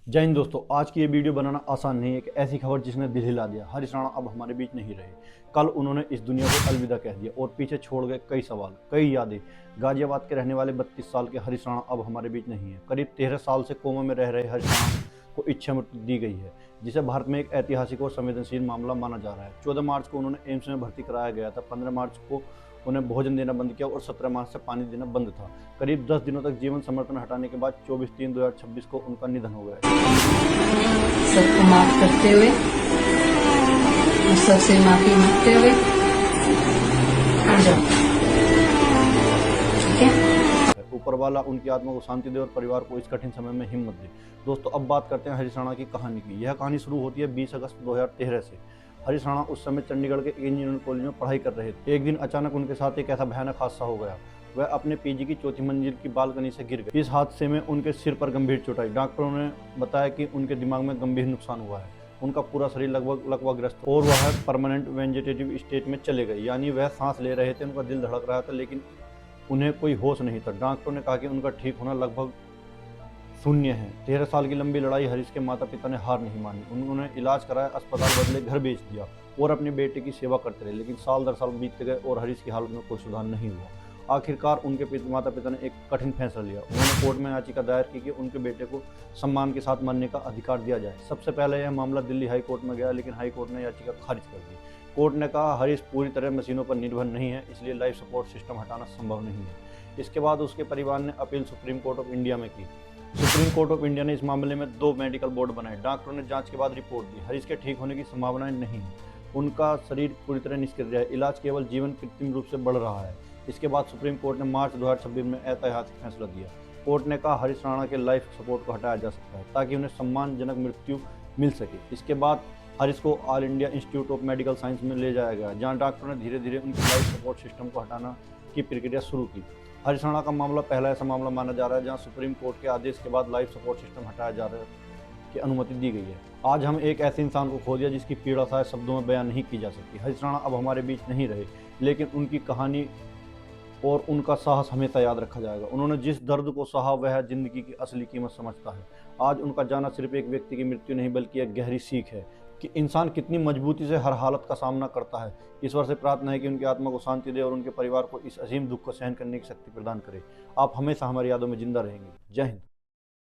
जय हिंद दोस्तों, आज की ये वीडियो बनाना आसान नहीं है। एक ऐसी खबर जिसने दिल हिला दिया। हरीश राणा अब हमारे बीच नहीं रहे। कल उन्होंने इस दुनिया को अलविदा कह दिया और पीछे छोड़ गए कई सवाल, कई यादें। गाजियाबाद के रहने वाले 32 साल के हरीश राणा अब हमारे बीच नहीं है। करीब 13 साल से कोमा में रह रहे हरीश राणा को इच्छा मृत्यु दी गई है, जिसे भारत में एक ऐतिहासिक और संवेदनशील मामला माना जा रहा है। 14 मार्च को उन्होंने एम्स में भर्ती कराया गया था। 15 मार्च को उन्हें भोजन देना बंद किया और 17 मार्च से पानी देना बंद था। करीब 10 दिनों तक जीवन समर्थन हटाने के बाद 24/3/2026 को उनका निधन हो गया। सबको माफ करते हुए, सबसे माफी मांगते हुए आ जाओ, ठीक है। ऊपर वाला उनकी आत्मा को शांति दे और परिवार को इस कठिन समय में हिम्मत दे। दोस्तों, अब बात करते हैं हरीश राणा की कहानी की। यह कहानी शुरू होती है 20 अगस्त 2013 से। हरीश राणा उस समय चंडीगढ़ के इंजीनियरिंग कॉलेज में पढ़ाई कर रहे थे। एक दिन अचानक उनके साथ एक ऐसा भयानक हादसा हो गया। वह अपने पीजी की चौथी मंजिल की बालकनी से गिर गए। इस हादसे में उनके सिर पर गंभीर चोट आई। डॉक्टरों ने बताया कि उनके दिमाग में गंभीर नुकसान हुआ है। उनका पूरा शरीर लगभग लकवाग्रस्त और वह परमानेंट वेजिटेटिव स्टेट में चले गए, यानी वह सांस ले रहे थे, उनका दिल धड़क रहा था, लेकिन उन्हें कोई होश नहीं था। डॉक्टरों ने कहा कि उनका ठीक होना लगभग शून्य है। 13 साल की लंबी लड़ाई हरीश के माता पिता ने हार नहीं मानी। उन्होंने इलाज कराया, अस्पताल बदले, घर बेच दिया और अपने बेटे की सेवा करते रहे। लेकिन साल दर साल बीतते गए और हरीश की हालत में कोई सुधार नहीं हुआ। आखिरकार उनके माता पिता ने एक कठिन फैसला लिया। उन्होंने कोर्ट में याचिका दायर की कि उनके बेटे को सम्मान के साथ मरने का अधिकार दिया जाए। सबसे पहले यह मामला दिल्ली हाई कोर्ट में गया, लेकिन हाई कोर्ट ने याचिका खारिज कर दी। कोर्ट ने कहा हरीश पूरी तरह मशीनों पर निर्भर नहीं है, इसलिए लाइफ सपोर्ट सिस्टम हटाना संभव नहीं है। इसके बाद उसके परिवार ने appeal supreme court of India में की। सुप्रीम कोर्ट ऑफ इंडिया ने इस मामले में 2 मेडिकल बोर्ड बनाए। डॉक्टरों ने जांच के बाद रिपोर्ट दी, हरीश के ठीक होने की संभावनाएं नहीं है। उनका शरीर पूरी तरह निष्क्रिय है, इलाज केवल जीवन कृत्रिम रूप से बढ़ रहा है। इसके बाद सुप्रीम कोर्ट ने मार्च 2026 में ऐतिहासिक फैसला दिया। कोर्ट ने कहा हरीश राणा के लाइफ सपोर्ट को हटाया जा सकता है ताकि उन्हें सम्मानजनक मृत्यु मिल सके। इसके बाद हरीश को all India institute of medical science में ले जाया गया, जहाँ डॉक्टरों ने धीरे धीरे उनकी लाइफ सपोर्ट सिस्टम को हटाना की प्रक्रिया शुरू की। हरीश राणा का मामला पहला ऐसा मामला माना जा रहा है जहां सुप्रीम कोर्ट के आदेश के बाद लाइफ सपोर्ट सिस्टम हटाया जा रहा है की अनुमति दी गई है। आज हम एक ऐसे इंसान को खो दिया जिसकी पीड़ा शायद शब्दों में बयान नहीं की जा सकती। हरीश राणा अब हमारे बीच नहीं रहे, लेकिन उनकी कहानी और उनका साहस हमेशा याद रखा जाएगा। उन्होंने जिस दर्द को सहा वह जिंदगी की असली कीमत समझता है। आज उनका जाना सिर्फ एक व्यक्ति की मृत्यु नहीं, बल्कि एक गहरी सीख है कि इंसान कितनी मजबूती से हर हालत का सामना करता है। ईश्वर से प्रार्थना है कि उनकी आत्मा को शांति दे और उनके परिवार को इस असीम दुख को सहन करने की शक्ति प्रदान करे। आप हमेशा हमारी यादों में जिंदा रहेंगे। जय हिंद।